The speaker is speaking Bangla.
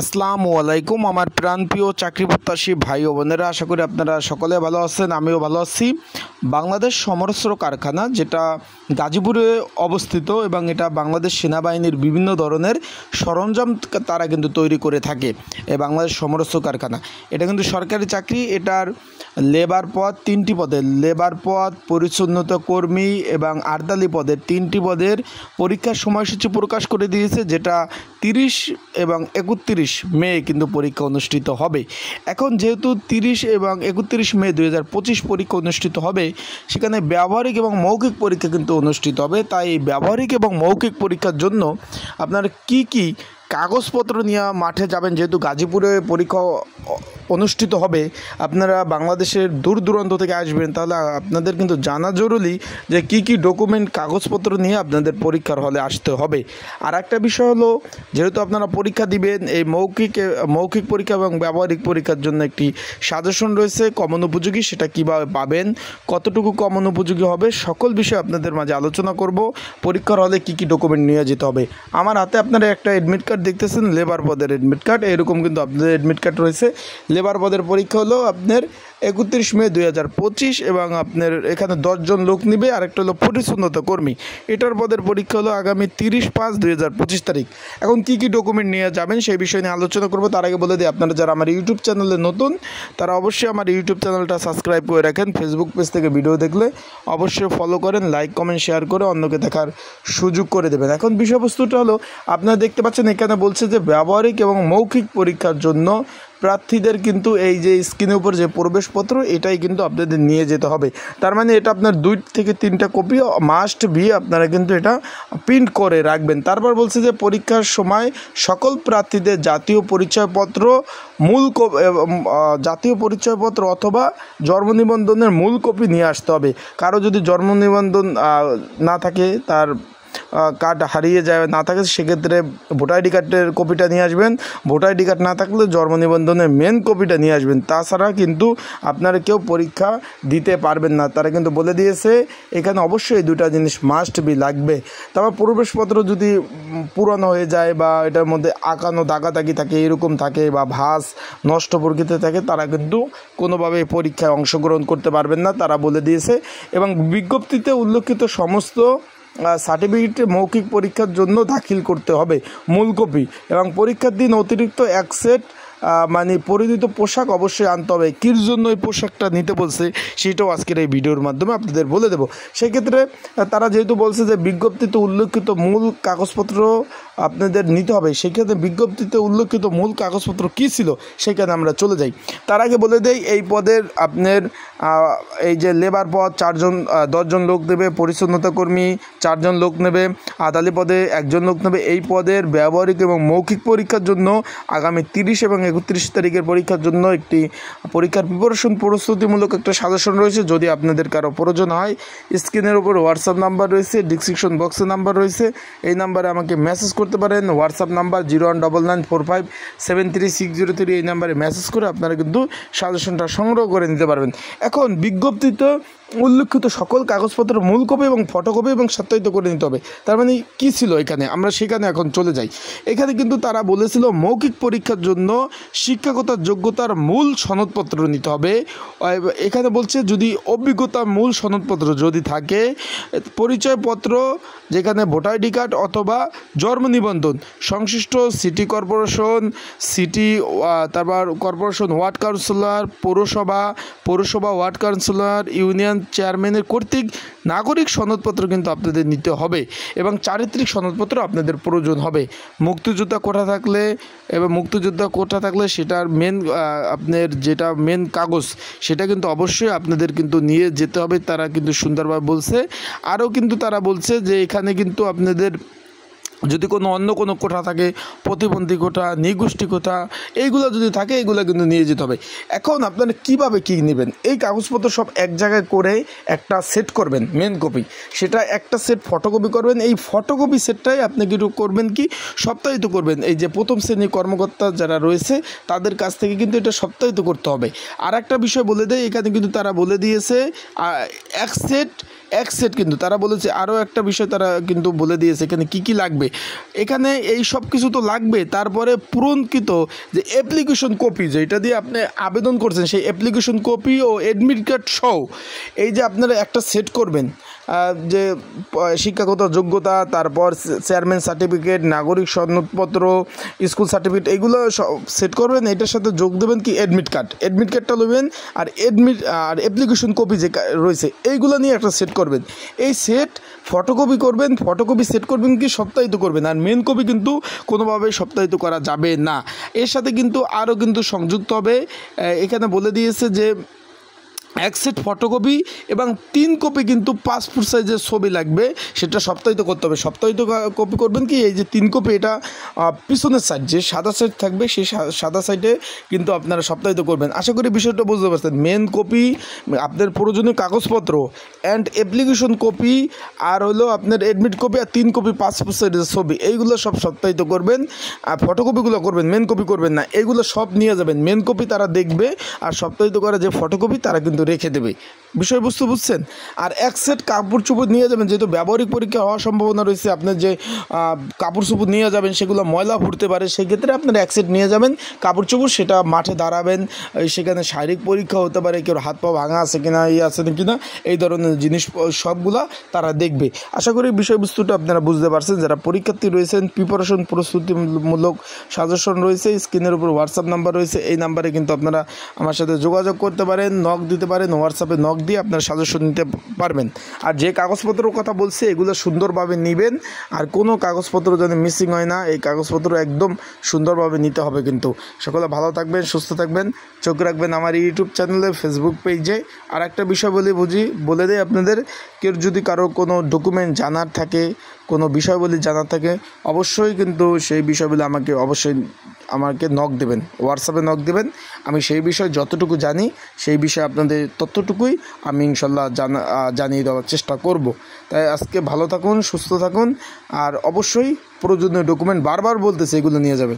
আসসালামু আলাইকুম আমার প্রাণপ্রিয় চাকরি প্রত্যাশী ভাই ও বোনেরা, আশা করি আপনারা সকলে ভালো আছেন। আমিও ভালো আছি। বাংলাদেশ সমরাস্ত্র কারখানা, যেটা গাজীপুরে অবস্থিত এবং এটা বাংলাদেশ সেনাবাহিনীর বিভিন্ন ধরনের সরঞ্জাম তারা কিন্তু তৈরি করে থাকে। এই বাংলাদেশ সমরাস্ত্র কারখানা এটা কিন্তু সরকারি চাকরি। এটার লেবার পদ 3টি পদের, লেবার পদ, পরিচ্ছন্নতা কর্মী এবং আর্দালি পদের 3টি পদের পরীক্ষার সময়সূচি প্রকাশ করে দিয়েছে, যেটা 30 এবং 31 মে কিন্তু পরীক্ষা অনুষ্ঠিত হবে। এখন যেহেতু 30 এবং 31 মে 2025 পরীক্ষা অনুষ্ঠিত হবে, সেখানে ব্যবহারিক এবং মৌখিক পরীক্ষা কিন্তু অনুষ্ঠিত হবে। তাই এই ব্যবহারিক এবং মৌখিক পরীক্ষার জন্য আপনার কি কাগজপত্র নিয়ে মাঠে যাবেন, যেহেতু গাজীপুরে পরীক্ষা অনুষ্ঠিত হবে, আপনারা বাংলাদেশের দূর দূরান্ত থেকে আসবেন, তাহলে আপনাদের কিন্তু জানা জরুরি যে কি ডকুমেন্ট কাগজপত্র নিয়ে আপনাদের পরীক্ষার হলে আসতে হবে। আর একটা বিষয় হলো, যেহেতু আপনারা পরীক্ষা দিবেন, এই মৌখিক পরীক্ষা এবং ব্যবহারিক পরীক্ষার জন্য একটি সাজেশন রয়েছে কমন উপযোগী। সেটা কীভাবে পাবেন, কতটুকু কমন উপযোগী হবে, সকল বিষয়ে আপনাদের মাঝে আলোচনা করব। পরীক্ষার হলে কি ডকুমেন্ট নিয়ে যেতে হবে। আমার হাতে আপনারা একটা অ্যাডমিট কার্ড দেখতেছেন, লেবার পদের অ্যাডমিট কার্ড। এরকম কিন্তু আপনাদের অ্যাডমিট কার্ড রয়েছে। লেবার পদের পরীক্ষা হলো আপনার 31 মে 2025 এবং আপনার এখানে 10 জন লোক নিবে। আরেকটা হলো পরিচ্ছন্নতা কর্মী, এটার পদের পরীক্ষা হলো আগামী 30/5/2025 তারিখ। এখন কি ডকুমেন্ট নিয়ে যাবেন সেই বিষয় নিয়ে আলোচনা করব। তার আগে বলে দিই, আপনারা যারা আমার ইউটিউব চ্যানেলে নতুন, তারা অবশ্যই আমার ইউটিউব চ্যানেলটা সাবস্ক্রাইব করে রাখেন। ফেসবুক পেজ থেকে ভিডিও দেখলে অবশ্যই ফলো করেন, লাইক কমেন্ট শেয়ার করে অন্যকে দেখার সুযোগ করে দেবেন। এখন বিষয়বস্তুটা হলো, আপনারা দেখতে পাচ্ছেন এখানে বলছে যে ব্যবহারিক এবং মৌখিক পরীক্ষার জন্য প্রার্থীদের কিন্তু এই যে স্ক্রিনের উপর যে প্রবেশপত্র, এটাই কিন্তু আপনাদের নিয়ে যেতে হবে। তার মানে এটা আপনার 2 থেকে 3টা কপি মাস্ট বি আপনারা কিন্তু এটা প্রিন্ট করে রাখবেন। তারপর বলছে যে পরীক্ষার সময় সকল প্রার্থীদের জাতীয় পরিচয়পত্র অথবা জন্ম নিবন্ধনের মূল কপি নিয়ে আসতে হবে। কারো যদি জন্ম নিবন্ধন না থাকে, তার কার্ড হারিয়ে যায় না থাকে, সেক্ষেত্রে ভোটার আইডি কার্ডের কপিটা নিয়ে আসবেন। ভোটার আইডি কার্ড না থাকলে জন্ম নিবন্ধনের মেন কপিটা নিয়ে আসবেন। তাছাড়া কিন্তু আপনারা কেউ পরীক্ষা দিতে পারবেন না। তারা কিন্তু বলে দিয়েছে এখানে অবশ্যই 2টা জিনিস মাস্ট বি লাগবে। তারপর প্রবেশপত্র যদি পুরানো হয়ে যায় বা এটার মধ্যে আঁকানো দাগাদাগি থাকে, এরকম থাকে, বা ভাঁজ নষ্ট প্রকৃতি থাকে, তারা কিন্তু কোনোভাবে পরীক্ষায় অংশগ্রহণ করতে পারবেন না, তারা বলে দিয়েছে। এবং বিজ্ঞপ্তিতে উল্লেখিত সমস্ত সার্টিফিকেট মৌখিক পরীক্ষার জন্য দাখিল করতে হবে মূল কপি, এবং পরীক্ষার দিন অতিরিক্ত 1 সেট পরিহিত পোশাক অবশ্যই আনতে হবে। কির জন্য এই পোশাকটা নিতে বলছে সেটাও আজকের এই ভিডিওর মাধ্যমে আপনাদের বলে দেব। সেক্ষেত্রে তারা যেহেতু বলছে যে বিজ্ঞপ্তিতে উল্লেখিত মূল কাগজপত্র আপনাদের নিতে হবে, সেক্ষেত্রে বিজ্ঞপ্তিতে উল্লেখিত মূল কাগজপত্র কী ছিল সেখানে আমরা চলে যাই। তার আগে বলে দেই, এই পদের আপনার এই যে লেবার পদ 10 জন লোক নেবে, পরিচ্ছন্নতা কর্মী 4 জন লোক নেবে, আদালি পদে 1 জন লোক নেবে। এই পদের ব্যবহারিক এবং মৌখিক পরীক্ষার জন্য আগামী 30 এবং 31 তারিখের পরীক্ষার জন্য একটি পরীক্ষার প্রস্তুতিমূলক একটা সাজেশন রয়েছে। যদি আপনাদের কারো প্রয়োজন হয়, স্ক্রিনের উপর হোয়াটসঅ্যাপ নাম্বার রয়েছে, ডিসক্রিপশন বক্সে নাম্বার রয়েছে, এই নাম্বারে আমাকে মেসেজ করতে পারেন। হোয়াটসঅ্যাপ নাম্বার 019945733603, এই নাম্বারে মেসেজ করে আপনারা কিন্তু সাজেশনটা সংগ্রহ করে নিতে পারবেন। এখন বিজ্ঞপ্তিতে উল্লেখিত সকল কাগজপত্রের মূল কপি এবং ফটোকপি এবং সত্যায়িত করে নিতে হবে। তার মানে কী ছিল এখানে, আমরা সেখানে এখন চলে যাই। এখানে কিন্তু তারা বলেছিল মৌখিক পরীক্ষার জন্য শিক্ষাগত যোগ্যতার মূল সনদপত্র নিতে হবে। এখানে বলছে যদি অভিজ্ঞতার মূল সনদপত্র যদি থাকে, পরিচয়পত্র যেখানে ভোটার আইডি কার্ড অথবা জন্ম নিবন্ধন, সংশ্লিষ্ট সিটি কর্পোরেশন, তারপর কর্পোরেশন ওয়ার্ড কাউন্সিলর, পৌরসভা ওয়ার্ড কাউন্সিলর, ইউনিয়ন চেয়ারম্যানের কর্তৃক নাগরিক সনদপত্র কিন্তু আপনাদের নিতে হবে, এবং চারিত্রিক সনদপত্র আপনাদের প্রয়োজন হবে। মুক্তিযোদ্ধা কোটা থাকলে সেটার আপনার যেটা মেন কাগজ, সেটা কিন্তু অবশ্যই আপনাদের কিন্তু নিয়ে যেতে হবে। তারা কিন্তু সুন্দরভাবে বলছে। আরও কিন্তু তারা বলছে যে এখানে কিন্তু আপনাদের যদি অন্য কোনো কোটা থাকে, প্রতিবন্ধী কোটা, নিগোষ্ঠী কোটা, এইগুলো যদি থাকে, এগুলো কিন্তু নিয়ে যেতে হবে। এখন আপনারা কীভাবে কী নেবেন, এই কাগজপত্র সব এক জায়গায় করে একটা সেট করবেন মেন কপি, সেটা একটা সেট ফটোকপি করবেন। এই ফটোকপি সেটটাই আপনি কিন্তু করবেন কি সপ্তাহিত করবেন। এই যে প্রথম শ্রেণীর কর্মকর্তা যারা রয়েছে তাদের কাছ থেকে কিন্তু এটা সপ্তাহিত করতে হবে। আর একটা বিষয় বলে দেয়, এখানে কিন্তু তারা বলে দিয়েছে 1 সেট এক সেট কিন্তু তারা বলেছে আরও একটা বিষয় তারা কিন্তু বলে দিয়েছে এখানে কি লাগবে। এখানে এই সব কিছু তো লাগবে, তারপরে পূরণকৃত যে অ্যাপ্লিকেশন কপি যেটা দিয়ে আপনি আবেদন করছেন সেই অ্যাপ্লিকেশন কপি ও অ্যাডমিট কার্ড সহ এই যে আপনারা একটা সেট করবেন যে শিক্ষাগত যোগ্যতা, তারপর চেয়ারম্যান সার্টিফিকেট, নাগরিক সনদপত্র, স্কুল সার্টিফিকেট, এগুলো সেট করবেন। এটার সাথে যোগ দেবেন কি অ্যাডমিট কার্ডটা নেবেন, আর অ্যাপ্লিকেশন কপি যে রয়েছে এইগুলো নিয়ে একটা সেট করবেন। এই সেট ফটোকপি করবেন, ফটোকপি সেট করবেন কি সপ্তাহিত করবেন, আর মেন কপি কিন্তু কোনোভাবেই সপ্তাহিত করা যাবে না। এর সাথে কিন্তু আরও কিন্তু সংযুক্ত হবে, এখানে বলে দিয়েছে যে এক সেট ফটোকপি এবং 3 কপি কিন্তু পাসপোর্ট সাইজের ছবি লাগবে, সেটা সপ্তাহিত করতে হবে। সপ্তাহিত কপি করবেন কি এই যে 3 কপি, এটা পিছনের সাইড যে সাদা সাইড থাকবে সেই সাদা সাইডে কিন্তু আপনারা সপ্তাহিত করবেন। আশা করি বিষয়টা বুঝতে পারছেন। মেন কপি আপনার প্রয়োজনীয় কাগজপত্র অ্যান্ড অ্যাপ্লিকেশন কপি, আর হলো আপনার অ্যাডমিট কপি, আর 3 কপি পাসপোর্ট সাইজের ছবি, এইগুলো সব সপ্তাহিত করবেন। আর ফটোকপিগুলো করবেন, মেন কপি করবেন না। এইগুলো সব নিয়ে যাবেন, মেন কপি তারা দেখবে, আর সপ্তাহিত করা যে ফটোকপি তারা কিন্তু রেখে দেবে। বিষয়বস্তু বুঝছেন? আর এক সেট কাপড় চোপড় নিয়ে যাবেন, যেহেতু ব্যবহারিক পরীক্ষা হওয়ার সম্ভাবনা রয়েছে, আপনার যে কাপড় চোপড় নিয়ে যাবেন সেগুলো ময়লা ফুটতে পারে, সেক্ষেত্রে আপনার এক সেট নিয়ে যাবেন কাপড় চোপড়। সেটা মাঠে দাঁড়াবেন, সেখানে শারীরিক পরীক্ষা হতে পারে, কেউ হাত পা ভাঙা আছে কিনা, আছে কিনা, এই ধরনের জিনিস সবগুলা তারা দেখবে। আশা করি বিষয়বস্তুটা আপনারা বুঝতে পারছেন। যারা পরীক্ষার্থী রয়েছেন, প্রিপারেশন প্রস্তুতিমূলক সাজেশন রয়েছে, স্ক্রিনের উপর হোয়াটসঅ্যাপ নাম্বার রয়েছে, এই নাম্বারে কিন্তু আপনারা আমার সাথে যোগাযোগ করতে পারেন, নক দিতে পারেন, হোয়াটসঅ্যাপে নক দিয়ে আপনার সাজেশন নিতে পারবেন। আর যে কাগজপত্রের কথা বলছে এগুলো সুন্দরভাবে নেবেন, আর কোনো কাগজপত্র যেন মিসিং হয় না, এই কাগজপত্র একদম সুন্দরভাবে নিতে হবে। কিন্তু সকলে ভালো থাকবেন, সুস্থ থাকবেন, চোখ রাখবেন আমার ইউটিউব চ্যানেলে, ফেসবুক পেজে। আর একটা বিষয় বলে দেয় আপনাদের, কেউ যদি কারো কোনো ডকুমেন্ট জানার থাকে, কোনো বিষয়বলি জানার থাকে, অবশ্যই কিন্তু সেই বিষয়গুলি আমাকে নক দেবেন, হোয়াটসঅ্যাপে নক দেবেন। আমি সেই বিষয়ে যতটুকু জানি সেই বিষয়ে আপনাদের ততটুকুই আমি ইনশাল্লাহ জানিয়ে দেওয়ার চেষ্টা করব। তাই আজকে ভালো থাকুন, সুস্থ থাকুন, আর অবশ্যই প্রয়োজনীয় ডকুমেন্ট বারবার বলতেছে এগুলো নিয়ে যাবেন।